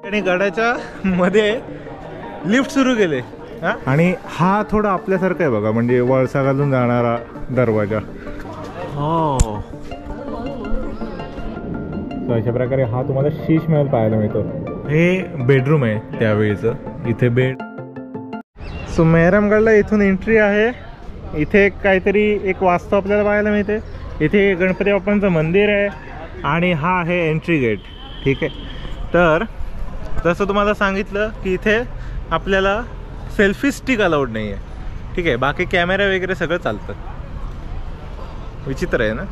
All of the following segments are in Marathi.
आणि गडाच्या मध्ये लिफ्ट सुरू केले आणि हा थोडा आपल्यासारखा आहे बघा, म्हणजे वळसा घालून जाणारा दरवाजा. हो, अशा प्रकारे हा तुम्हाला शीश महल पाहायला मिळतो. हे बेडरूम आहे त्यावेळीचं, इथे बेड. सो मेहरामगडला इथून एंट्री आहे. इथे काहीतरी एक वास्तू आपल्याला पाहायला मिळते. इथे गणपती बाप्पांचं मंदिर आहे आणि हा आहे एंट्री गेट. ठीक आहे, तर जसं तुम्हाला सांगितलं की इथे आपल्याला सेल्फी स्टिक अलाउड नाही आहे. ठीक आहे, बाकी कॅमेरा वगैरे सगळं चालतं. विचित्र आहे ना.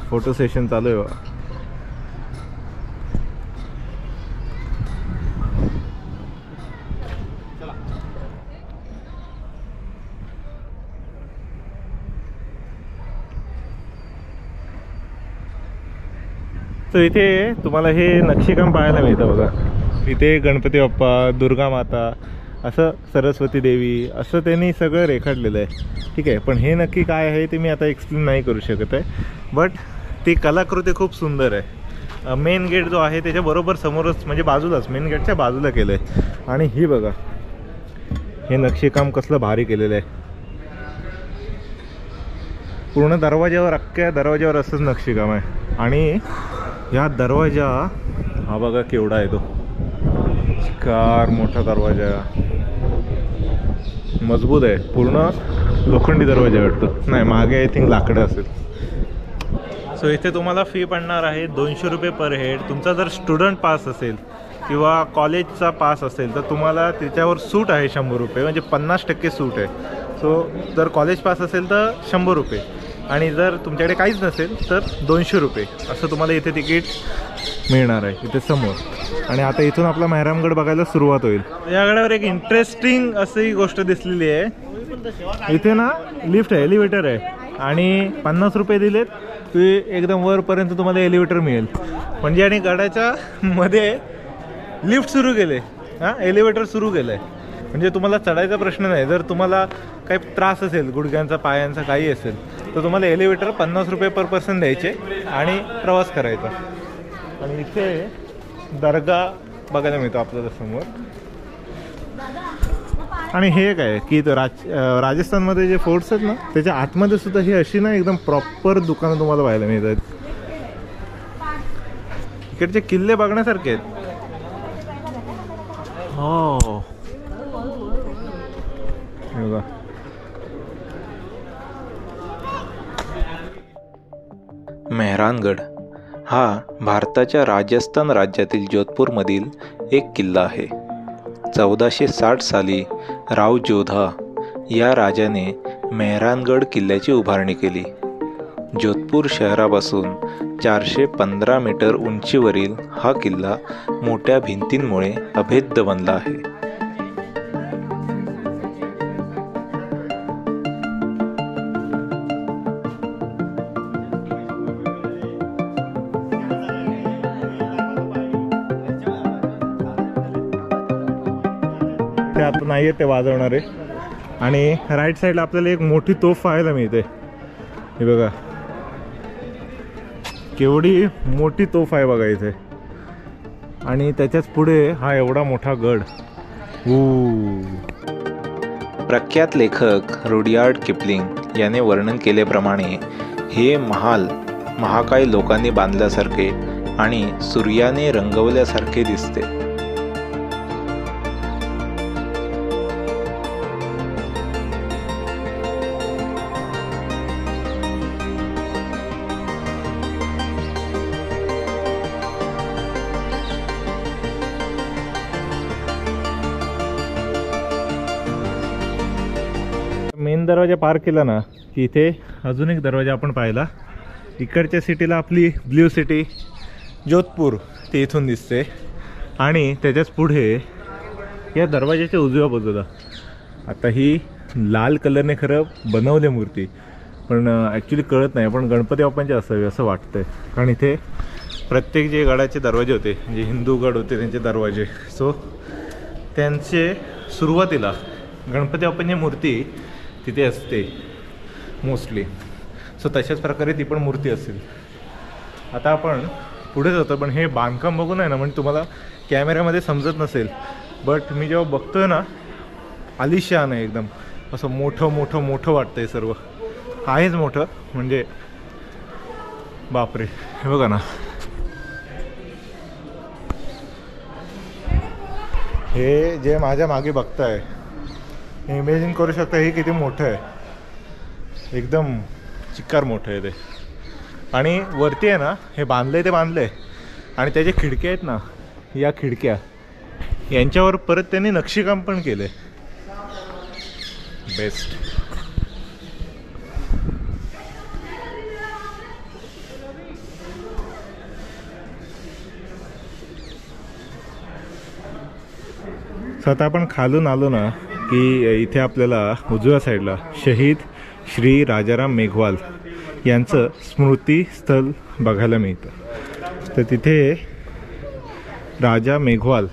फोटो सेशन चालू आहे बघा. तर इथे तुम्हाला हे नक्षीकाम पाहायला मिळतं बघा. इथे गणपती बाप्पा, दुर्गा माता, असं सरस्वती देवी, असं त्यांनी सगळं रेखाटलेलं आहे. ठीक आहे, पण हे नक्की काय आहे ते मी आता एक्सप्लेन नाही करू शकत आहे. बट ती कलाकृती खूप सुंदर आहे. मेन गेट जो आहे त्याच्या बरोबर समोरच, म्हणजे बाजूलाच, मेन गेटच्या बाजूला केलं आहे. आणि ही बघा, हे नक्षीकाम कसलं भारी केलेलं आहे. पूर्ण दरवाज्यावर, अख्ख्या दरवाज्यावर असंच नक्षीकाम आहे. आणि ह्या दरवाजा हा बघा केवढा आहे, तो कार मोठा दरवाजा, मजबूत आहे. पूर्ण लोखंडी दरवाजा वाटतो. नाही, मागे आय थिंक लाकडं असेल. सो इथे तुम्हाला फी पडणार आहे 200 रुपये पर हेड. तुमचा जर स्टुडंट पास असेल किंवा कॉलेजचा पास असेल तर तुम्हाला त्याच्यावर सूट आहे 100 रुपये, म्हणजे 50% सूट आहे. सो जर कॉलेज पास असेल तर 100 रुपये, आणि जर तुमच्याकडे काहीच नसेल तर 200 रुपये असं तुम्हाला इथे तिकीट मिळणार आहे इथे समोर. आणि आता इथून आपला मेहरामगड बघायला सुरुवात होईल. या गडावर एक इंटरेस्टिंग अशी गोष्ट दिसलेली आहे. इथे ना लिफ्ट आहे, एलिव्हेटर आहे, आणि 50 रुपये दिलेत की एकदम वरपर्यंत तुम्हाला एलिव्हेटर मिळेल. म्हणजे आणि गडाच्या मध्ये लिफ्ट सुरू केले, हां, एलिव्हेटर सुरू केलं आहे. म्हणजे तुम्हाला चढायचा प्रश्न नाही. जर तुम्हाला काही त्रास असेल, गुडघ्यांचा, पायांचा काही असेल, तर तुम्हाला एलिव्हेटर 50 रुपये पर पर्सन द्यायचे आणि प्रवास करायचा. आणि इथे दर्गा बघायला मिळतो आपल्याला समोर. आणि हे काय की राजस्थानमध्ये जे फोर्ट्स आहेत ना, त्याच्या आतमध्ये सुद्धा ही अशी ना एकदम प्रॉपर दुकानं तुम्हाला पाहायला मिळतात. इकडचे किल्ले बघण्यासारखे आहेत. हो, बघा. मेहरानगड हा भारताच्या राजस्थान राज्यातील जोधपूरमधील एक किल्ला आहे. 1460 साली राव जोधा या राजाने मेहरानगड किल्ल्याची उभारणी केली. जोधपूर शहरापासून 415 मीटर उंचीवरील हा किल्ला मोठ्या भिंतींमुळे अभेद्य बनला आहे. ते आता नाही आहे ते वाजवणारे. आणि राईट साईडला आपल्याला एक मोठी तोफ पाहायला मिळते. हे बघा केवढी मोठी तोफ आहे बघा इथे. आणि त्याच्याच पुढे हा एवढा मोठा गड. प्रख्यात लेखक रुडयार्ड किपलिंग याने वर्णन केल्याप्रमाणे हे महाल महाकाय लोकांनी बांधल्यासारखे आणि सूर्याने रंगवल्यासारखे दिसते. मेन दरवाजा पार केला ना की इथे अजून एक दरवाजा आपण पाहिला. इकडच्या सिटीला आपली ब्ल्यू सिटी जोधपूर ते इथून दिसते. आणि त्याच्याच पुढे या दरवाजाच्या उजव्या बाजूला आता ही लाल कलरने खरं बनवली मूर्ती, पण ॲक्च्युली कळत नाही, पण गणपती बाप्पांची असावी असं वाटतंय. कारण इथे प्रत्येक जे गडाचे दरवाजे होते, जे हिंदू गड होते त्यांचे दरवाजे, सो त्यांचे सुरुवातीला गणपती बाप्पांची मूर्ती तिथे असते मोस्टली. सो तशाच प्रकारे ती पण मूर्ती असेल. आता आपण पुढे जातो, पण हे बांधकाम बघून आहे ना, म्हणजे तुम्हाला कॅमेऱ्यामध्ये समजत नसेल, बट मी जेव्हा बघतोय ना, आलिशान आहे एकदम. असं मोठं मोठं मोठं वाटतंय. सर्व आहेच मोठं, म्हणजे बापरे. हे बघा ना, हे जे माझ्या मागे बघताय, हे इमॅजिन करू शकता हे किती मोठं आहे. एकदम चिक्कार मोठं आहे ते. आणि वरती आहे ना, हे बांधलंय ते बांधलंय, आणि त्याच्या खिडक्या आहेत ना, या खिडक्या यांच्यावर परत त्यांनी नक्षीकाम पण केलंय. बेस्ट. सो आता आपण खालून आलो ना की इथे आपल्याला उजव्या साईडला शहीद श्री राजाराम मेघवाल यांचं स्मृतीस्थळ बघायला मिळतं. तर तिथे राजा मेघवाल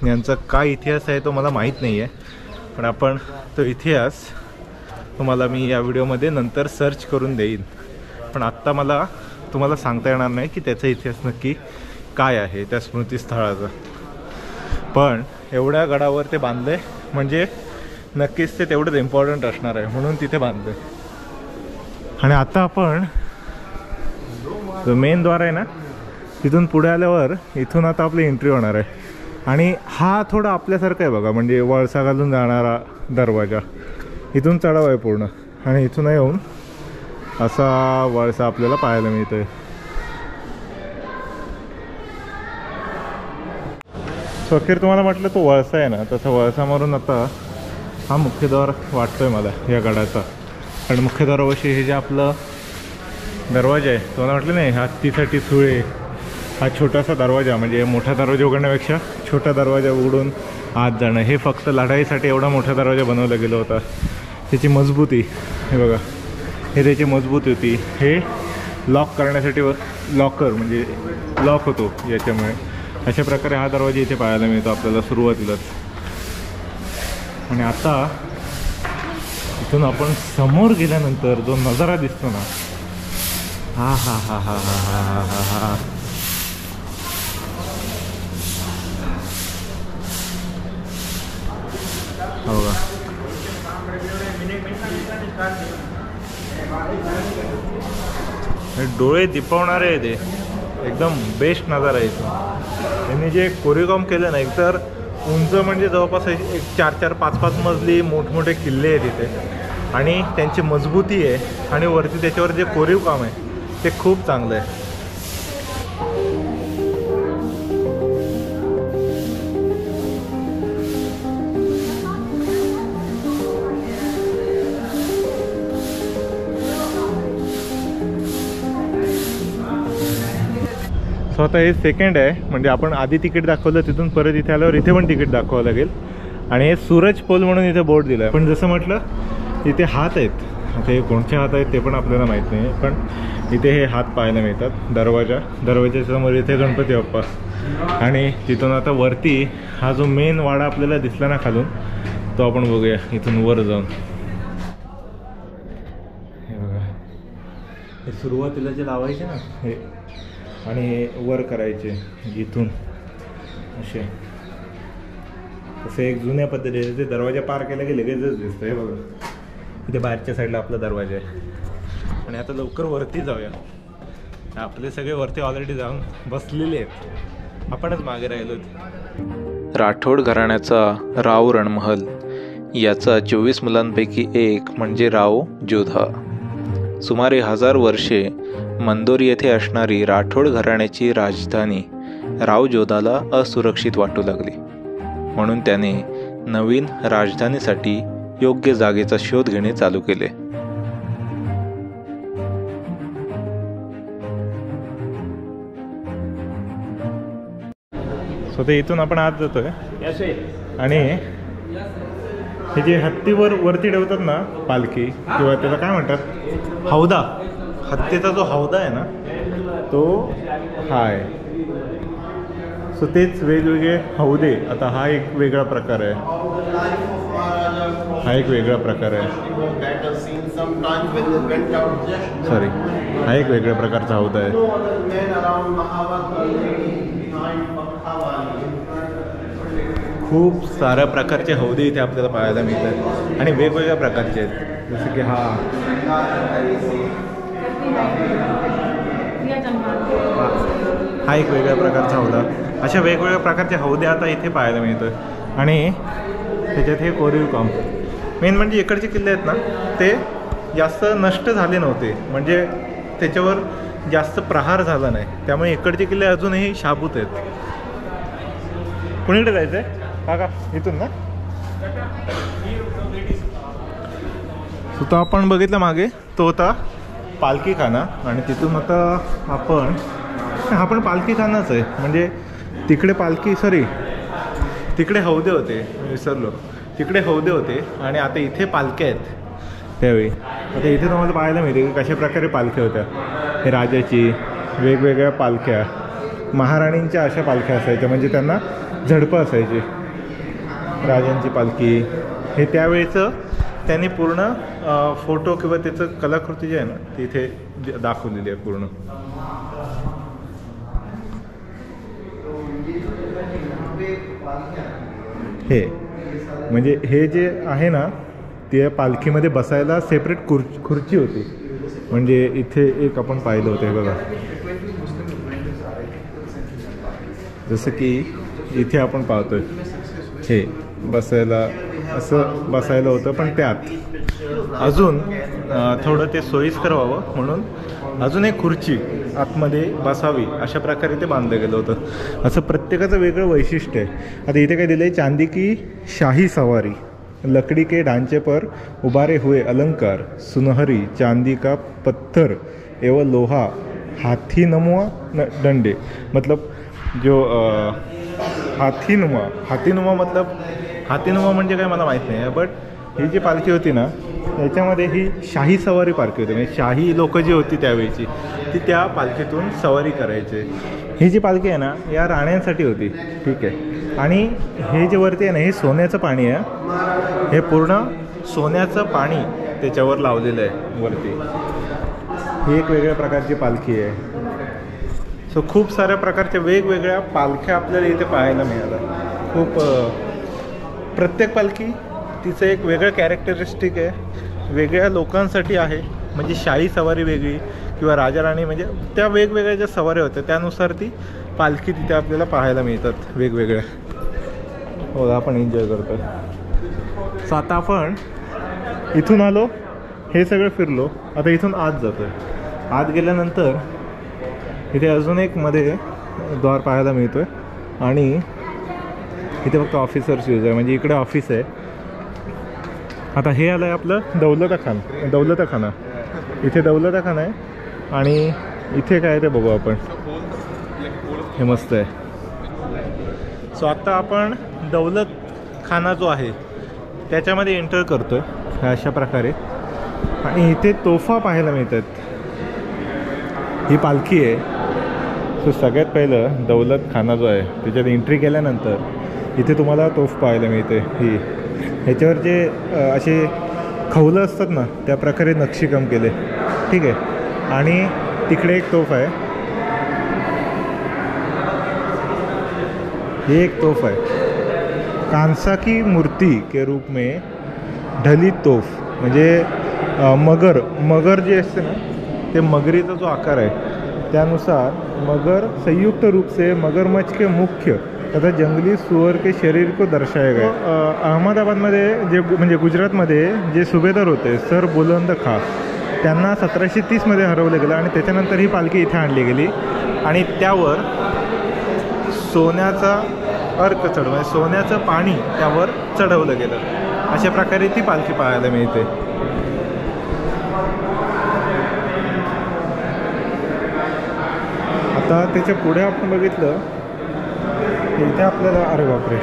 यांचा काय इतिहास आहे तो मला माहीत नाही आहे, पण आपण तो इतिहास तुम्हाला मी या व्हिडिओमध्ये नंतर सर्च करून देईन. पण आत्ता मला तुम्हाला सांगता येणार नाही की त्याचा इतिहास नक्की काय आहे त्या स्मृतीस्थळाचा. पण एवढ्या गडावर ते बांधले म्हणजे नक्कीच ते तेवढंच इम्पॉर्टंट असणार आहे, म्हणून तिथे बांधले. आणि आता आपण जो मेन द्वार आहे ना, तिथून पुढे आल्यावर इथून आता आपली एंट्री होणार आहे. आणि हा थोडा आपल्यासारखा आहे बघा, म्हणजे वळसा घालून जाणारा दरवाजा. इथून चढाव आहे पूर्ण, आणि इथून येऊन असा वळसा आपल्याला पाहायला मिळतोय. सो अखेर तुम्हाला म्हटलं तो वळसा आहे ना, तसा वळसा मारून आता हा मुख्यद्वार वाटतोय मला या गडाचा. आणि मुख्यद्वारापाशी हे जे आपलं दरवाजा आहे, तुम्हाला म्हटलं नाही हत्तीसाठी सुळे, हा छोटासा दरवाजा, म्हणजे मोठा दरवाजा उघडण्यापेक्षा छोटा दरवाजा उघडून आत जाणं, हे फक्त लढाईसाठी एवढा मोठा दरवाजा बनवला गेला होता. त्याची मजबूती हे बघा, हे त्याची मजबूती होती. हे लॉक करण्यासाठी लॉकर म्हणजे लॉक होतो याच्यामुळे. अशा प्रकारे हा दरवाजा इथे पाहायला मिळतो आपल्याला सुरुवातीलाच. आणि आता इथून आपण समोर गेल्यानंतर जो नजारा दिसतो ना, हा हा हा हा हा हा हा हा हा हो का. डोळे दिपवणारे आहे ते, एकदम बेस्ट नजारा आहे इथून. त्यांनी जे कोरीवकाम केलं ना, एकतर उंच म्हणजे जवळपास एक 4-4, 5-5 मजली मोठमोठे किल्ले आहेत इथे, आणि त्यांची मजबूती आहे, आणि वरती त्याच्यावर जे कोरीवकाम आहे ते खूप चांगलं आहे. सो आता हे सेकंड आहे, म्हणजे आपण आधी तिकीट दाखवलं, तिथून परत इथे आल्यावर इथे पण तिकीट दाखवावं लागेल. आणि हे सूरज पोल म्हणून इथे बोर्ड दिला आहे. पण जसं म्हटलं इथे हात आहेत, आता हे कोणचे हात आहेत ते पण आपल्याला माहीत नाही, पण इथे हे हात पाहायला मिळतात. दरवाजाच्या समोर इथे गणपती बाप्पा, आणि तिथून आता वरती हा जो मेन वाडा आपल्याला दिसला ना खालून, तो आपण बघूया इथून वर जाऊन. हे बघा, हे सुरुवातीला जे लावायचे ना हे, आणि हे वर करायचे इथून असे. तसे एक जुन्या पद्धतीचे ते दरवाजा पार केला की लगेचच दिसतं. हे बघा, इथे बाहेरच्या साईडला आपला दरवाजा आहे. आणि आता लवकर वरती जाऊया. आपले सगळे वरती ऑलरेडी जाऊन बसलेले आहेत, आपणच मागे राहिलो. राठोड घराण्याचा राव रणमहल याचा 24 मुलांपैकी एक म्हणजे राव जोधा. सुमारे 1000 वर्षे मंदोर येथे असणारी राठोड घराण्याची राजधानी राव जोधाला असुरक्षित वाटू लागली, म्हणून त्याने नवीन राजधानीसाठी योग्य जागेचा शोध घेणे चालू केले. सो ते इथून आपण आत जातोय, आणि हे जे हत्तीवर वरती ठेवतात ना पालखी, किंवा त्याला काय म्हणतात, हौदा, हत्तीचा जो हौदा आहे ना, तो हा आहे. सो तेच वेगवेगळे हौदे. आता हा एक वेगळा प्रकार आहे, हा एक वेगळा प्रकार आहे. सॉरी, हा एक वेगळ्या प्रकारचा हौदा आहे. खूप साऱ्या प्रकारचे हौदे इथे आपल्याला पाहायला मिळतात आणि वेगवेगळ्या प्रकारचे आहेत. जसं की हा एक वेगळ्या प्रकारचा हौदा. अशा वेगवेगळ्या प्रकारचे हौदे आता इथे पाहायला मिळतात. आणि त्याच्यात हे कोरीव काम. मेन म्हणजे इकडचे किल्ले आहेत ना, ते जास्त नष्ट झाले नव्हते, म्हणजे त्याच्यावर जास्त प्रहार झाला नाही, त्यामुळे इकडचे किल्ले अजूनही शाबूत आहेत. कुणीकडे जायचं आहे काका? इथून ना. तो आपण बघितलं मागे, तो होता पालखी खाना. आणि तिथून आता आपण पालखी खानाच आहे. म्हणजे तिकडे पालखी, सॉरी तिकडे हौदे होते, विसरलो. तिकडे हौदे होते आणि आता इथे पालख्या आहेत. त्यावेळी आता इथे तुम्हाला पाहायला मिळते की कशा प्रकारे पालख्या होत्या. हे राजाची वेगवेगळ्या पालख्या, महाराणींच्या अशा पालख्या असायच्या, म्हणजे त्यांना झडपं असायची. राजांची पालखी हे त्यावेळेचं त्यांनी पूर्ण फोटो किंवा त्याचं कलाकृती जी आहे ना, ती इथे दाखवलेली आहे पूर्ण. हे म्हणजे हे जे आहे ना, त्या पालखीमध्ये बसायला सेपरेट खुर्ची होती. म्हणजे इथे एक आपण पाहिलं होतं, हे बघा, जसं की इथे आपण पाहतोय हे बसायला, असं बसायला होतं. पण त्यात अजून थोडं ते सोयीस्कर व्हावं म्हणून अजून एक खुर्ची आतमध्ये बसावी अशा प्रकारे ते बांधलं गेलं होतं. असं प्रत्येकाचं वेगळं वैशिष्ट्य आहे. आता इथे काय दिलं आहे, चांदी की शाही सवारी, लकड़ी के ढांचे पर उभारे हुए अलंकार, सुनहरी चांदी का पत्थर एवं लोहा, हाथीनुमा डंडे. मतलब जो हाथीनुमा मतलब हाथीनुमा म्हणजे काय मला माहीत नाही, बट ही जी पालखी होती ना, याच्यामध्ये ही शाही सवारी पालखी होती. म्हणजे शाही लोक जी होती त्यावेळची, ती त्या पालखीतून सवारी करायचे. ही जी पालखी आहे ना, या राण्यांसाठी होती, ठीक आहे. आणि हे जे वरती आहे ना, हे सोन्याचं पाणी आहे. हे पूर्ण सोन्याचं पाणी त्याच्यावर लावलेलं आहे वरती. ही एक वेगळ्या प्रकारची पालखी आहे. सो खूप साऱ्या प्रकारच्या वेगवेगळ्या पालख्या आपल्याला इथे पाहायला मिळाल्या. खूप प्रत्येक पालखी तिचं एक वेगळं कॅरेक्टरिस्टिक आहे, वेगळ्या लोकांसाठी आहे. म्हणजे शाही सवारी वेगळी किंवा राजा राणी, म्हणजे त्या वेगवेगळ्या ज्या सवाऱ्या होत्या त्यानुसार ती पालखी तिथे आपल्याला पाहायला मिळतात वेगवेगळ्या. हो, आपण एन्जॉय करतो. सो आता आपण इथून आलो, हे सगळं फिरलो. आता इथून आत जातो आहे. आत गेल्यानंतर इथे अजून एक मध्ये द्वार पाहायला मिळतो आहे. आणि इथे फक्त ऑफिसर्स यूज आहे, म्हणजे इकडे ऑफिस आहे. आता हे आलं आहे आपलं दौलताखाना. इथे दौलताखाना आहे. आणि इथे काय ते बघू आपण, हे मस्त आहे. सो आत्ता आपण दौलतखाना जो आहे त्याच्यामध्ये एंटर करतो आहे अशा प्रकारे. आणि इथे तोफा पाहायला मिळतात. ही पालखी आहे. सो सगळ्यात पहिलं दौलतखाना जो आहे त्याच्यात एंट्री केल्यानंतर इथे तुम्हाला तोफ पाहायला मिळते. ही ह्याच्यावर जे असे खवलं असतात ना, त्या प्रकारे नक्षीकाम केले, ठीक आहे. आणि तिकडे एक तोफ आहे, ये एक तोफ है, कांसा की मूर्ति के रूप में ढली तोफ. म्हणजे मगर जे असते ना, ते मगरीचा जो आकार आहे त्यानुसार मगर संयुक्त रूप से मगरमच्छ के मुख्य तथा जंगली सुअर के शरीर को दर्शाया गया. अहमदाबादमध्ये जे म्हणजे गुजरातमध्ये जे सुभेदार होते सर बुलंद खां, त्यांना 1730मध्ये हरवलं गेलं. आणि त्याच्यानंतर ही पालखी इथे आणली गेली आणि त्यावर सोन्याचा अर्क म्हणजे सोन्याचं पाणी त्यावर चढवलं गेलं. अशा प्रकारे ती पालखी पाहायला मिळते. आता त्याच्या पुढे आपण बघितलं इथे आपल्याला, अरे बापरे,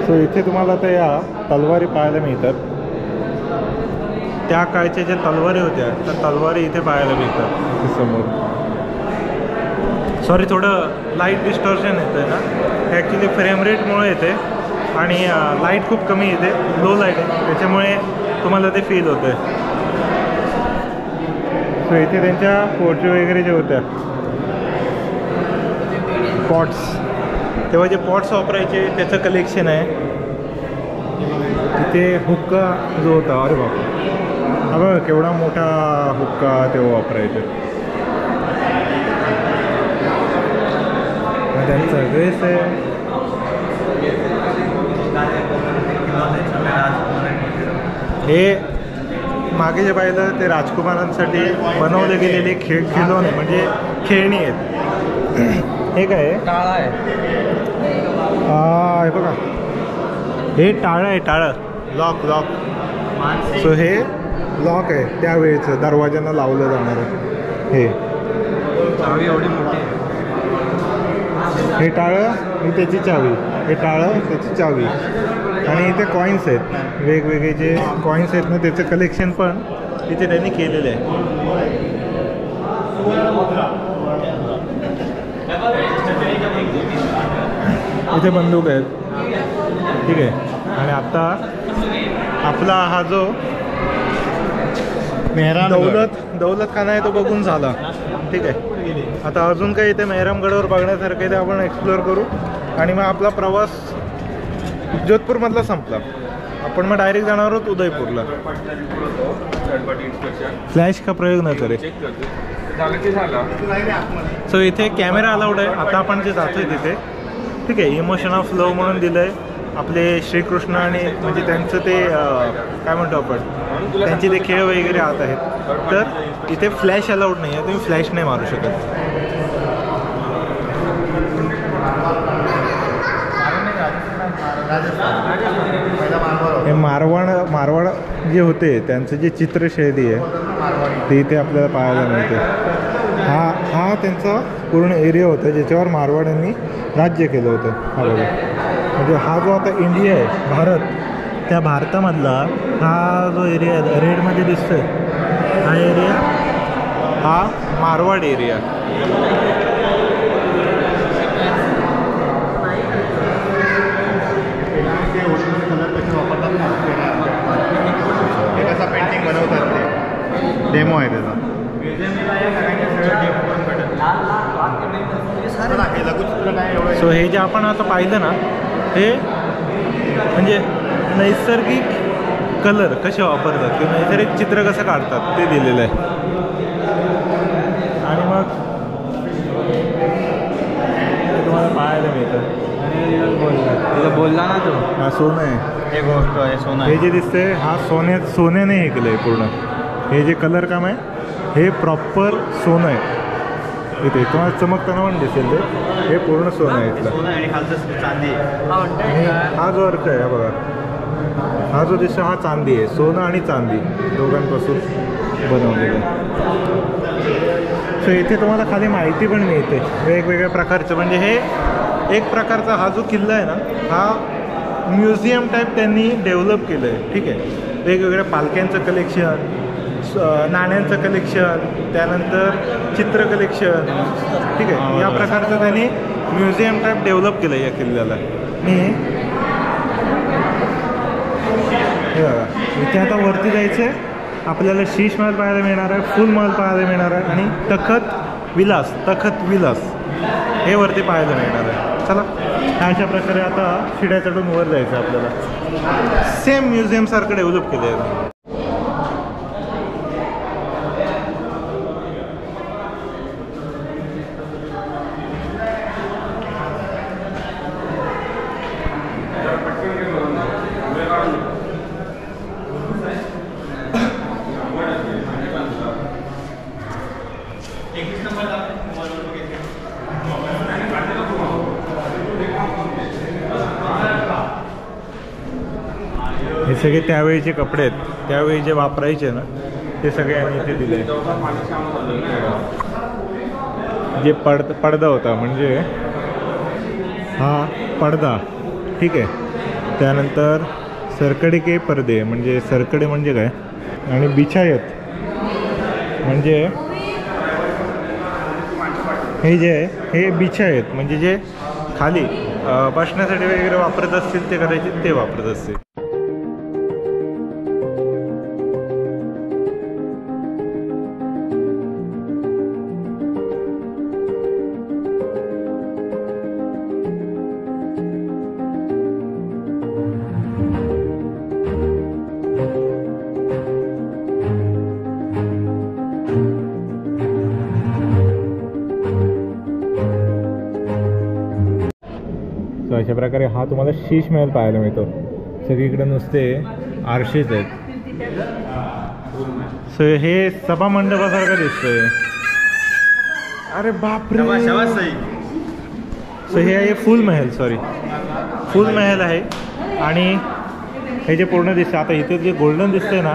सो इथे तुम्हाला आता या तलवारी पाहायला मिळतात. त्या काळच्या ज्या तलवारी होत्या त्या तलवारी इथे पाहायला मिळतात इथे समोर. सॉरी, थोडं लाईट डिस्टॉर्शन येतं आहे ना, ॲक्च्युली फ्रेम रेटमुळे येते आणि लाईट खूप कमी येते, लो लाईट आहे, त्याच्यामुळे तुम्हाला ते फील होतं आहे. सो इथे त्यांच्या पोर्ट्री वगैरे जे होत्या पॉट्स, तेव्हा जे पॉट्स वापरायचे त्याचं कलेक्शन आहे. तिथे हुक्का जो होता, अरे बाप, हा बघा केवढा मोठा हुक्का तेव्हा वापरायचे. त्यांचं ड्रेस आहे. हे मागे जे पाहिलं ते राजकुमारांसाठी बनवले गेलेले खिलोणे म्हणजे खेळणी आहेत. हे काय टाळा आहे. हे बघा, हे टाळं आहे, टाळं, लॉक. सो हे लॉक आहे त्यावेळेचं दरवाज्यांना लावलं जाणार हे चावी एवढी मोठी आहे. हे टाळं ही त्याची चावी, हे टाळं त्याची चावी. आणि इथे कॉईन्स आहेत, वेगवेगळे जे कॉईन्स आहेत ना त्याचं कलेक्शन पण इथे त्यांनी केलेलं आहे. इथे बंदूक आहेत, ठीक आहे. आणि आता आपला हा जो दौलत खाना आहे तो बघून झाला, ठीक आहे. आता अजून काही इथे मेहरामगडावर बघण्यासारखं आहे ते आपण एक्सप्लोअर करू आणि मग आपला प्रवास जोधपूरमधला संपला. आपण मग डायरेक्ट जाणार आहोत उदयपूरला. फ्लॅश का प्रयोग न करे. सो इथे कॅमेरा अलाउड आहे. आता आपण जे जातोय तिथे, ठीक आहे, इमोशन ऑफ लव्ह म्हणून दिलं आहे. आपले श्रीकृष्ण आणि म्हणजे त्यांचं ते काय म्हणतो आपण, त्यांचे ते खेळ वगैरे आत आहेत. तर इथे फ्लॅश अलाउड नाही आहे, तुम्ही फ्लॅश नाही मारू शकत. हे मारवाड जे होते त्यांचं जे चित्रशैली आहे ते इथे आपल्याला पाहायला मिळते. हा त्यांचा पूर्ण एरिया होता ज्याच्यावर मारवाड्यांनी राज्य केलं होतं. हा बघा, म्हणजे हा जो आता इंडिया आहे, भारत, त्या भारतामधला हा जो एरिया आहे रेडमध्ये दिसतोय, हा एरिया हा मारवाड एरिया. पेंटिंग बनवतात ते डेमो आहे त्याचा. सो हे जे आपण आता पाहिलं ना, हे म्हणजे नैसर्गिक कलर कसे वापरतात किंवा नैसर्गिक चित्र कसं काढतात ते दिलेलं आहे. आणि मग तुम्हाला पाहायला मिळतं. बोलला ना तो, हा सोनं आहे, हे गोष्ट आहे सोनं. हे जे दिसतंय हा सोन्याने हे केलं आहे पूर्ण. हे जे कलर काम आहे हे प्रॉपर सोनं आहे. इथे तुम्हाला चमकताना पण दिसेल ते, हे पूर्ण सोनं आहे इथलं. आणि खालचं चांदी. हा जो अर्थ आहे बघा, हा जो दिसतो हा चांदी आहे. सोनं आणि चांदी दोघांपासून बनवलेलं आहे. सो इथे तुम्हाला खाली माहिती पण मिळते वेगवेगळ्या प्रकारचं. म्हणजे हे एक प्रकारचा हा जो किल्ला आहे ना, हा म्युझियम टाईप त्यांनी डेव्हलप केलं आहे, ठीक आहे. वेगवेगळ्या पालख्यांचं कलेक्शन, नाण्यांचं कलेक्शन, त्यानंतर चित्र कलेक्शन, ठीक आहे, या प्रकारचं त्यांनी म्युझियम टाईप डेव्हलप केलं आहे या किल्ल्याला. आणि हे बघा, इथे आता वरती जायचं आहे आपल्याला. शीश महल पाहायला मिळणार आहे, फुल महल पाहायला मिळणार आहे आणि तखत विलास हे वरती पाहायला मिळणार आहे. चला, अशा प्रकारे आता शिड्या चढून वर जायचं आपल्याला. सेम म्युझियमसारखं डेव्हलप केलं आहे. हे सगळे त्यावेळीचे कपडे आहेत, त्यावेळी जे वापरायचे ना ते सगळे आम्ही इथे दिले. जे पडदा होता म्हणजे हा पडदा, ठीक आहे. त्यानंतर सरकडे के पडदे म्हणजे सरकडे म्हणजे काय, आणि बिछायत म्हणजे हे जे आहे हे बिछा आहेत, म्हणजे जे खाली बसण्यासाठी वगैरे वापरत असतील ते कदाचित ते वापरत असतील. सो अशा प्रकारे हा तुम्हाला शीश महल पाहायला मिळतो. सगळीकडे नुसते आरशेच आहेत. सो हे सभा मंडपासारखं दिसतंय. अरे बापरे. सो हे आहे फुल महल, फुल महल आहे. आणि हे जे पूर्ण दिसतं आता इथे जे गोल्डन दिसतंय ना,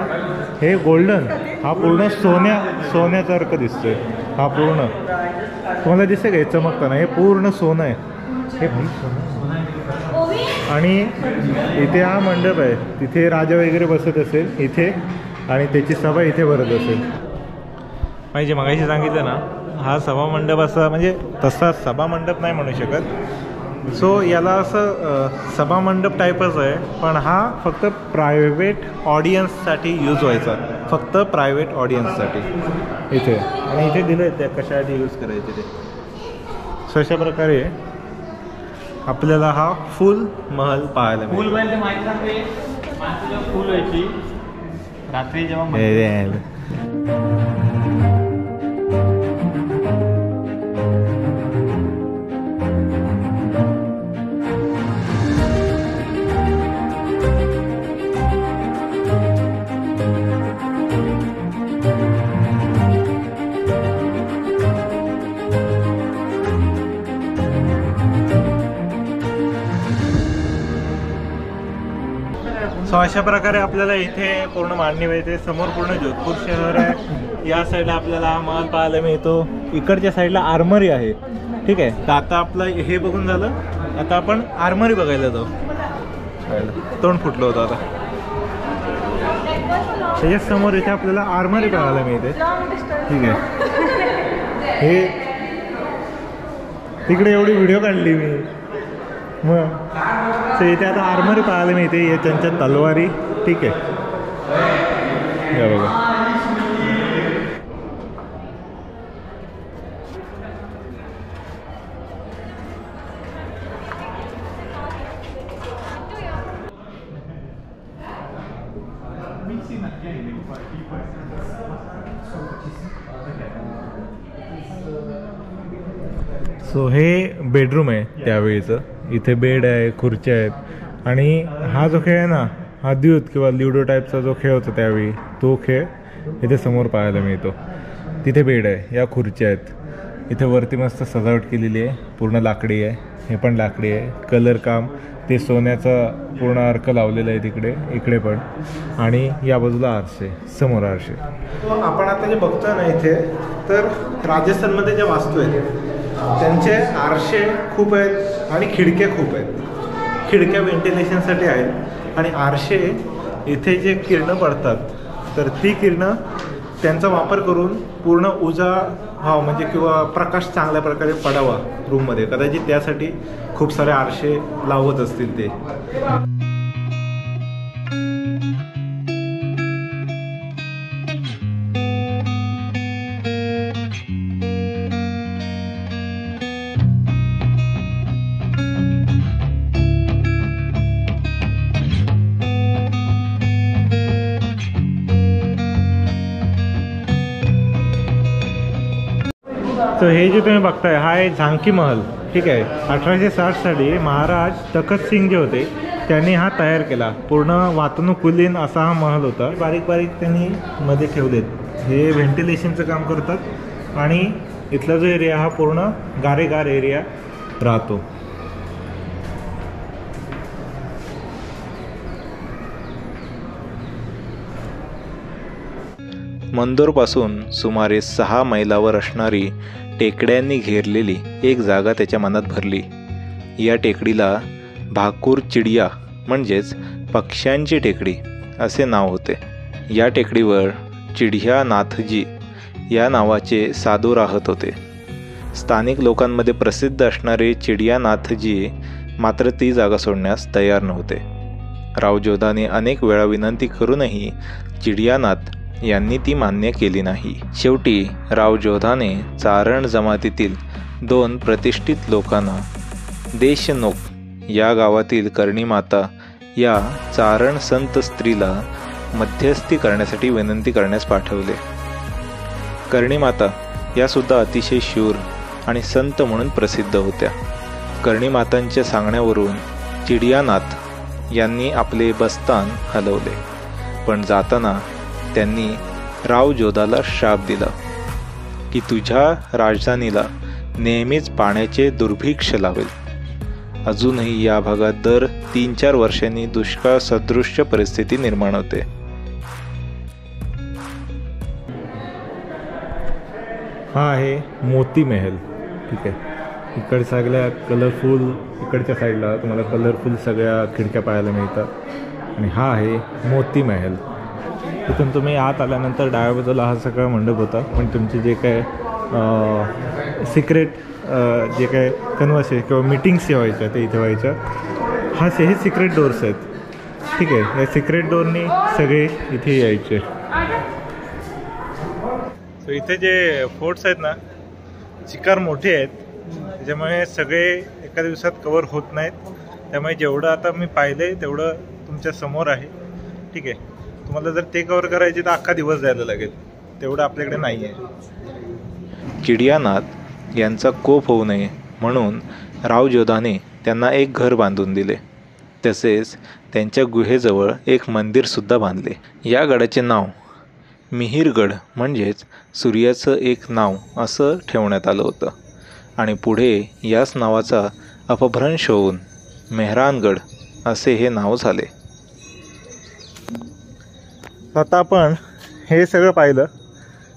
हे गोल्डन हा पूर्ण सोन्यासारखं दिसतोय. हा पूर्ण तुम्हाला दिसतंय का हे चमकताना, हे पूर्ण सोनं आहे. हे आणि इथे हा मंडप आहे, तिथे राजा वगैरे बसत असेल इथे, आणि त्याची सभा इथे भरत असेल. म्हणजे मगाशी सांगितलं ना, हा सभा मंडप असा म्हणजे तसा सभा मंडप नाही म्हणू शकत. सो याला असं सभा मंडप टाईपच आहे, पण हा फक्त प्रायव्हेट ऑडियन्ससाठी यूज व्हायचा, फक्त प्रायव्हेट ऑडियन्ससाठी इथे. आणि इथे दिलं आहे त्या कशासाठी यूज करायचे ते. सो अशा प्रकारे आपल्याला हा फुल महल पाहायला मिळेल. फुल म्हणजे माहिती सांगते, माणसं फुल व्हायची रात्री जेव्हा सो अशा प्रकारे आपल्याला इथे पूर्ण मांडणी मिळते. समोर पूर्ण जोधपूर शहर आहे. या साईडला आपल्याला हा महल पाहायला मिळतो. इकडच्या साईडला आर्मरी आहे. ठीक आहे, तर आता आपलं हे बघून झालं, आता आपण आर्मरी बघायला जाऊ. तोंड फुटलं होतं आता. त्याच्याच समोर इथे आपल्याला आर्मरी पाहायला मिळते. ठीक आहे, हे तिकडे एवढी व्हिडिओ काढली मी मग. तर इथे आता आर्मरी पाहायला मिळते, या त्यांच्या तलवारी. ठीक आहे, या बघा. सो हे बेडरूम आहे त्यावेळीचं. इथे बेड आहे, खुर्च्या आहेत. आणि हा जो खेळ आहे ना, हा द्यूत किंवा ल्युडो टाईपचा जो खेळ होता त्यावेळी, तो खेळ इथे समोर पाहायला मिळतो. तिथे बेड आहे, या खुर्च्या आहेत. इथे वरती मस्त सजावट केलेली आहे, पूर्ण लाकडी आहे. हे पण लाकडी आहे. कलर काम ते सोन्याचा पूर्ण अर्क लावलेला आहे तिकडे, इकडे पण. आणि या बाजूला आरसे, समोर आरसे. आपण आता जे बघतोय ना इथे, तर राजस्थानमध्ये ज्या वास्तू आहेत त्यांचे आरसे खूप आहेत आणि खिडक्या खूप आहेत. खिडक्या व्हेंटिलेशनसाठी आहेत. आणि आरसे इथे जे किरणं पडतात, तर ती किरणं त्यांचा वापर करून पूर्ण उजाळा म्हणजे किंवा प्रकाश चांगल्या प्रकारे पडावा रूममध्ये, कदाचित त्यासाठी खूप सारे आरसे लावत असतील ते. तर हे जे तुम्ही बघताय हा आहे झांकी महल. ठीक आहे, 1860 साली महाराज तखत सिंग जे होते त्यांनी हा तयार केला. पूर्ण वातानुकूलित असा हा महल होता. बारीक बारीक त्यांनी मध्ये ठेवलेत. हे व्हेंटिलेशनचं काम करतात. आणि इथला जो एरिया हा पूर्ण गारेगार एरिया राहतो. मंदोरपासून सुमारे 6 मैलावर असणारी टेकड्यांनी घेरलेली एक जागा त्याच्या मनात भरली. या टेकडीला भाकूर चिडिया म्हणजेच पक्ष्यांची टेकडी असे नाव होते. या टेकडीवर चिडिया नाथजी या नावाचे साधू राहत होते. स्थानिक लोकांमध्ये प्रसिद्ध असणारे चिडियानाथजी मात्र ती जागा सोडण्यास तयार नव्हते. राव जोधाने अनेक वेळा विनंती करूनही चिडियानाथ यांनी ती मान्य केली नाही. शेवटी राव जोधाने चारण जमातीतील 2 प्रतिष्ठित लोकांना देशनोक या गावातील कर्णीमाता या चारण संत स्त्रीला मध्यस्थी करण्यासाठी विनंती करण्यास पाठवले. कर्णीमाता या सुद्धा अतिशय शूर आणि संत म्हणून प्रसिद्ध होत्या. कर्णीमातांच्या सांगण्यावरून चिडियानाथ यांनी आपले बस्तान हलवले, पण जाताना त्यांनी राव जोधाला श्राप दिला की तुझ्या राजधानीला नेहमीच पाण्याचे दुर्भिक्ष लावेल. अजूनही या भागात दर 3-4 वर्षांनी दुष्काळ सदृश्य परिस्थिती निर्माण होते. हा आहे मोती महल. ठीक आहे, इकडे सगळ्या कलरफुल, इकडच्या साईडला तुम्हाला कलरफुल सगळ्या खिडक्या पाहायला मिळतात. आणि हा आहे मोती महल. तिथून तुम्ही आत आल्यानंतर डाव्या बाजूला हा सगळा मंडप होता, पण तुमचे जे काय सिक्रेट जे काय कन्व्हर्सेशन किंवा मीटिंग्स जे व्हायच्या ते इथे व्हायच्या. हे सिक्रेट डोअर्स आहेत. ठीक आहे, या सिक्रेट डोअरनी सगळे इथे यायचे. सो इथे जे फोर्ट्स आहेत ना, चिकार मोठे आहेत, त्याच्यामुळे सगळे एका दिवसात कवर होत नाहीत. त्यामुळे जेवढं आता मी पाहिलं तेवढं तुमच्या समोर आहे. ठीक आहे, तुम्हाला जर ते कवर करायचे तर अख्खा दिवस जायला लागेल, तेवढं आपल्याकडे नाही आहे. चिडियानाथ यांचा कोप होऊ नये म्हणून राव जोधाने त्यांना एक घर बांधून दिले. तसेच त्यांच्या गुहेजवळ एक मंदिरसुद्धा बांधले. या गडाचे नाव मिहिरगड म्हणजेच सूर्याचं एक नाव असं ठेवण्यात आलं होतं आणि पुढे याच नावाचा अपभ्रंश होऊन मेहरानगड असे हे नाव झाले. आता आपण हे सगळं पाहिलं,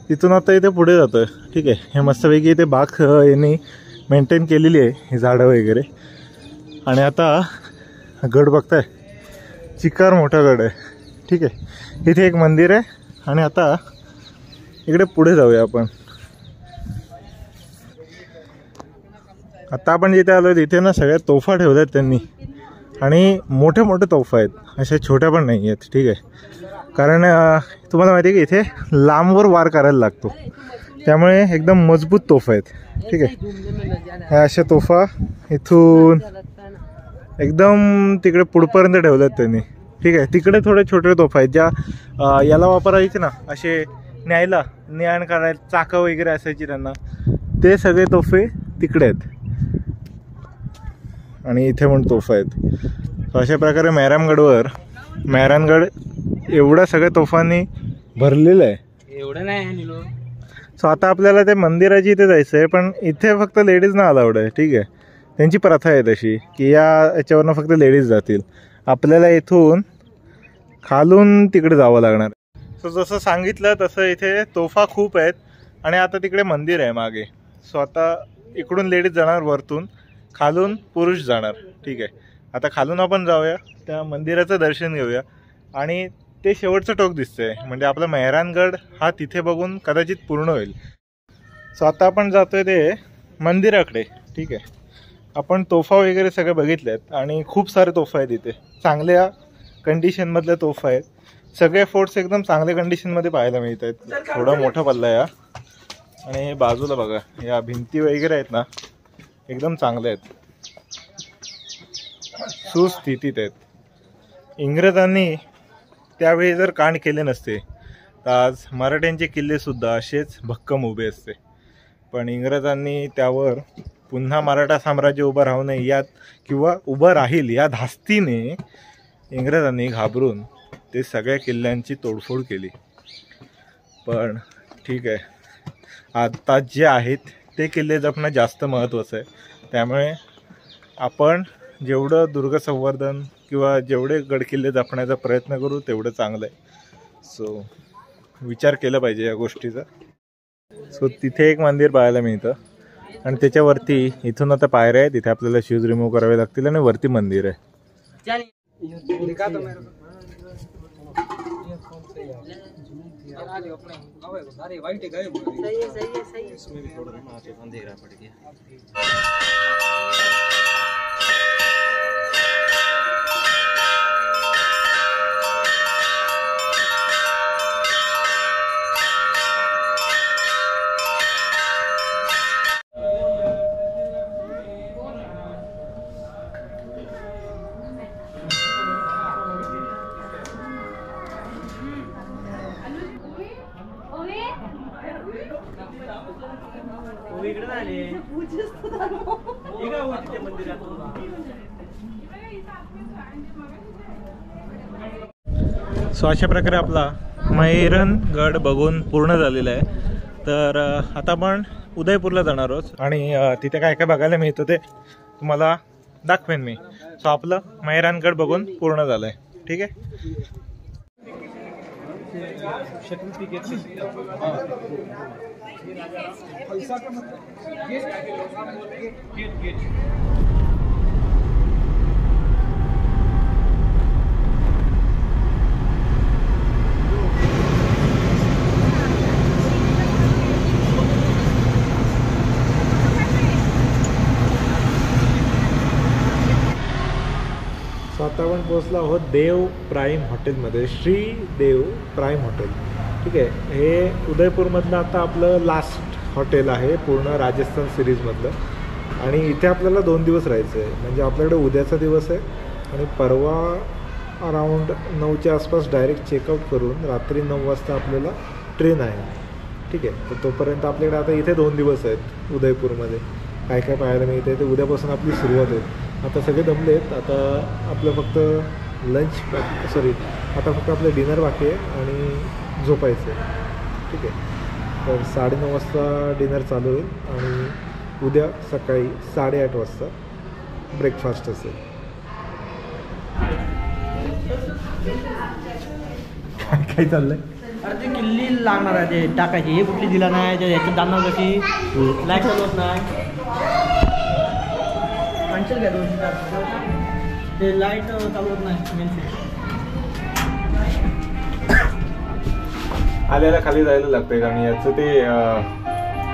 तिथून आता इथे पुढे जातं. ठीक आहे, हे मस्तपैकी इथे बाग यांनी मेंटेन केलेली आहे, ही झाडं वगैरे. आणि आता गड बघताय, चिकार मोठा गड आहे. ठीक आहे, इथे एक मंदिर आहे. आणि आता इकडे पुढे जाऊया आपण. आता आपण जिथे आलो तिथे ना सगळ्या तोफा ठेवल्यात त्यांनी, आणि मोठे मोठे तोफा आहेत, अशा छोट्या पण नाही आहेत. ठीक आहे, कारण तुम्हाला माहिती आहे की इथे लांबवर वार करायला लागतो, त्यामुळे एकदम मजबूत तोफा आहेत. ठीक आहे, ह्या अशा तोफा इथून एकदम तिकडे पुढपर्यंत ठेवल्यात त्यांनी. ठीक आहे, तिकडे थोडे छोटे तोफा आहेत ज्या याला वापरायचे ना, असे न्यायला ने-आण करायला चाकं वगैरे असायची त्यांना, ते सगळे तोफे तिकडे आहेत. आणि इथे पण तोफा आहेत. सो अशा प्रकारे मेहरानगड एवढ्या सगळ्या तोफांनी भरलेलं आहे. एवढं नाही. सो आता आपल्याला ते मंदिराची इथे जायचं आहे, पण इथे फक्त लेडीजना अलाउड आहे. ठीक आहे, त्यांची प्रथा आहे तशी की याच्यावरनं फक्त लेडीज जातील. आपल्याला इथून खालून तिकडे जावं लागणार. सो जसं सांगितलं तसं इथे तोफा खूप आहेत आणि आता तिकडे मंदिर आहे मागे. सो आता इकडून लेडीज जाणार वरतून, खालून पुरुष जाणार. ठीक आहे, आता खालून आपण जाऊया, त्या मंदिराचं दर्शन घेऊया. आणि ते शेवटचं टोक दिसतंय, म्हणजे आपला मेहरानगड हा तिथे बघून कदाचित पूर्ण होईल. सो आता आपण जातोय ते मंदिराकडे. ठीक आहे, आपण तोफा वगैरे सगळे बघितलेत आणि खूप सारे तोफा आहेत इथे, चांगल्या कंडिशनमधल्या तोफा आहेत. सगळे फोर्ट्स एकदम चांगल्या कंडिशनमध्ये पाहायला मिळत आहेत. थोडा मोठा पल्ला या. आणि बाजूला बघा, या भिंती वगैरे आहेत ना, एकदम चांगल्या आहेत, सुस्थितीत आहेत. इंग्रजांनी त्यावेळी जर कांड केले नसते तर आज मराठ्यांचे किल्लेसुद्धा असेच भक्कम उभे असते. पण इंग्रजांनी त्यावर पुन्हा मराठा साम्राज्य उभं राहू नये यात किंवा उभं राहील या धास्तीने इंग्रजांनी घाबरून ते सगळ्या किल्ल्यांची तोडफोड केली. पण ठीक आहे, आता जे आहेत ते किल्ले जपणं जास्त महत्त्वाचं आहे. त्यामुळे आपण जेवढं दुर्ग संवर्धन किंवा जेवढे गडकिल्ले जपण्याचा प्रयत्न करू तेवढं चांगलं आहे. सो विचार केला पाहिजे या गोष्टीचा. सो तिथे एक मंदिर पाहायला मिळतं आणि त्याच्यावरती इथून आता पायऱ्या आहेत, तिथे आपल्याला शूज रिमूव्ह करावे लागतील आणि वरती मंदिर आहे. सो अशा प्रकारे आपला मैरणगड बघून पूर्ण झालेला आहे. तर आता आपण उदयपूरला जाणार आहोत आणि तिथे काय काय बघायला मिळतं ते तुम्हाला दाखवेन मी. सो आपलं मैरणगड बघून पूर्ण झालं आहे. ठीक आहे. सो आता आपण पोहोचलो आहोत देव प्राईम हॉटेलमध्ये, श्री देव प्राईम हॉटेल. ठीक आहे. हे उदयपूरमधलं आता आपलं लास्ट हॉटेल आहे पूर्ण राजस्थान सिरीजमधलं. आणि इथे आपल्याला 2 दिवस राहायचं आहे. म्हणजे आपल्याकडे उद्याचा दिवस आहे आणि परवा अराऊंड 9च्या आसपास डायरेक्ट चेकआउट करून रात्री 9 वाजता आपल्याला ट्रेन आहे. ठीक आहे. तर तोपर्यंत आपल्याकडे आता इथे 2 दिवस आहेत उदयपूरमध्ये. काय काय पाहायला मिळते ते उद्यापासून आपली सुरुवात होईल. आता सगळे दमले आहेत. आता आपलं फक्त आता फक्त आपलं डिनर बाकी आहे आणि झोपायचं आहे. ठीक आहे. तर 9:30 वाजता डिनर चालू होईल आणि उद्या सकाळी 8:30 वाजता ब्रेकफास्ट असेल. काय चाललंय? अरे ते किल्ली लागणार आहे ते टाकायची. हे कुठली दिला नाही ह्याच्यात जाणार कशी लाईट चालवत नाही. कॅन्सल घ्या 200 ते लाईट चालवत नाही. मेन आल्याला खाली जायला लागतंय कारण याचं ते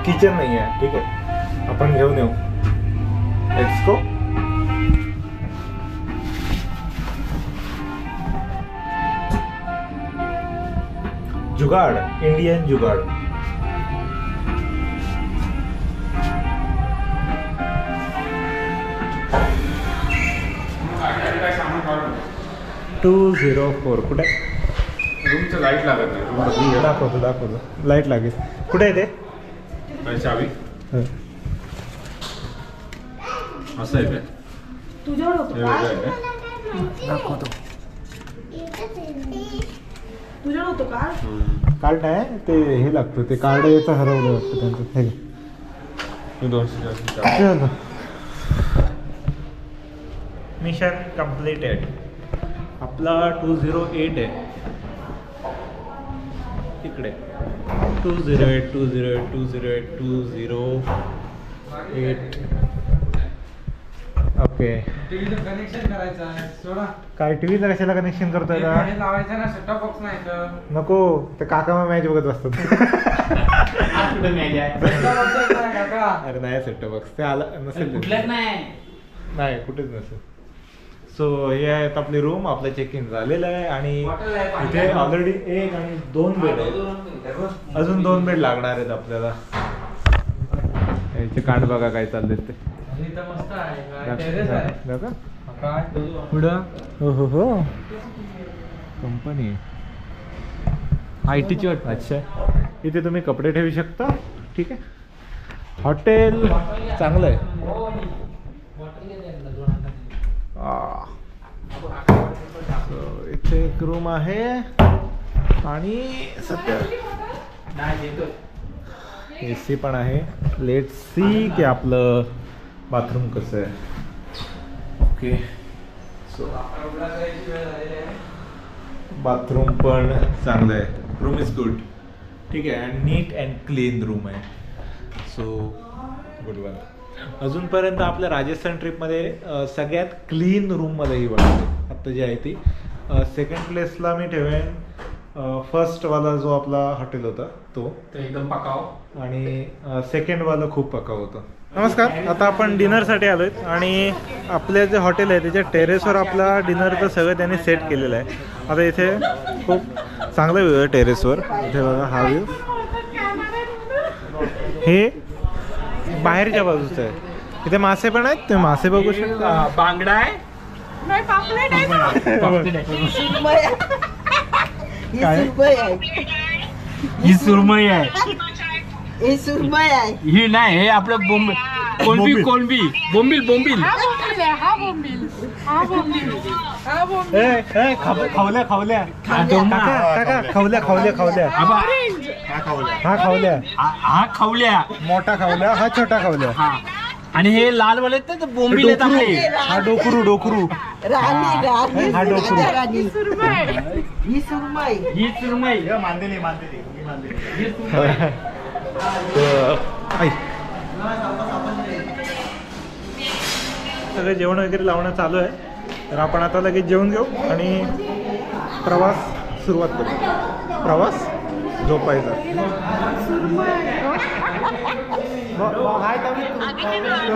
किचन नाही आहे. ठीक आहे. आपण घेऊन येऊ. Let's go. जुगाड, इंडियन जुगाड. $204 कुठे? रूमचं लाईट लागत नाही. दाखवतो लाईट लागेल. कुठे आहे ते? चावी असं आहे काय? तुझ्यावर होतो हे का? वेगळं आहे काय? दाखवतो. तुझ्यावर होतो का? कार्ड आहे ते हे लागतं. ते कार्ड याचं हरवलं वाटतं त्यांचं. हे हे 200 चावी. Mission completed. आपला 208 आहे तिकडे. 208 208 208 208. ओके. टीव्हीचं कनेक्शन करायचं आहे. सोडा. काय टीव्हीला कशाला कनेक्शन करतोय का? हे लावायचं ना. सेटअप बॉक्स नाही तर नको. ते काका मॅच बघत असतात. कुठे मॅच आहे? सेटअप बॉक्स नाही काका. अरे नाही सेट बॉक्स ते आलं नसेल. कुठल्याच नाही. नाही कुठेच नसेल. सो हे आहेत आपली रूम. आपलं चेक इन झालेलं आहे आणि इथे ऑलरेडी 1 आणि 2 बेड आहेत. अजून 2 बेड लागणार आहेत आपल्याला. याचे कांड बघा काय चाललेत ते. इथं मस्त आहे. टेरेस आहे. बघा काय? पुढं. हो हो कंपनी आयटीची वाटतं. अच्छा. इथे तुम्ही कपडे ठेवू शकता. ठीक आहे. हॉटेल चांगलं आहे. इथे एक रूम आहे आणि सध्या AC पण आहे. लेट्स सी की आपलं बाथरूम कसं आहे. ओके. सो बाथरूम पण चांगलं आहे. Room is good. ठीक आहे. आणि नीट अँड क्लीन रूम आहे. So good one. अजूनपर्यंत आपल्या राजस्थान ट्रिपमध्ये सगळ्यात क्लीन रूम मला ही वाटते आत्ता जी आहे ती. सेकंड प्लेसला मी ठेवेन फर्स्टवाला जो आपला हॉटेल होता तो, ते एकदम पकाव. आणि सेकंडवाला खूप पकाव होतं. नमस्कार, आता आपण डिनरसाठी आलो आहेत आणि आपले जे हॉटेल आहे त्याच्या टेरेसवर आपला डिनरचं सगळं त्यांनी सेट केलेलं आहे. आता इथे खूप चांगला व्ह्यू आहे टेरेसवर. इथे बघा हा व्ह्यू, हे बाहेरच्या बाजूचं आहे. इथे मासे पण आहेत, तुम्ही मासे बघू शकता. बांगडा आहे. नाही पापलेट आहे ना. ही सुरमई आहे. हे सुरमई आहे. ही नाही, हे आपलं कोलंबी बोंबील. हा बोंबील आहे, हा बोंबील. हा बोंबील. हा बोंबील. खावल्या काका खावल्या आबा, हा खावल्या, हा खवल्या. मोठा खावल्या, हा छोटा खावल्या. हा, आणि हे लालवाले तर बोंबील आहेत आपले. हा डोकरू राणी हा डोकरू. राणी सुरमई. ही सुरमई. ही सुरमई. सगळं जेवण वगैरे लावणं चालू आहे. तर आपण आता लगेच जेवण घेऊ आणि प्रवास सुरुवात करू. प्रवास झोपायचा.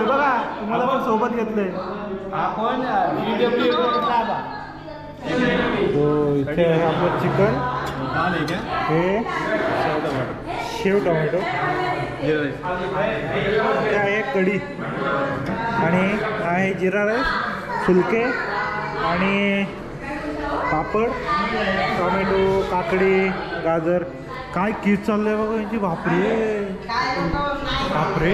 बघा तुम्हाला पण सोबत घेतलंय. इथे आहे आपलं चिकन, हे शेव टोमॅटो, इथे आहे कढी, आणि आहे जिरा राईस, फुलके आणि पापड, टोमॅटो, काकडी, गाजर. काय कीज चाललंय बघा यांची. बापरे बापरे.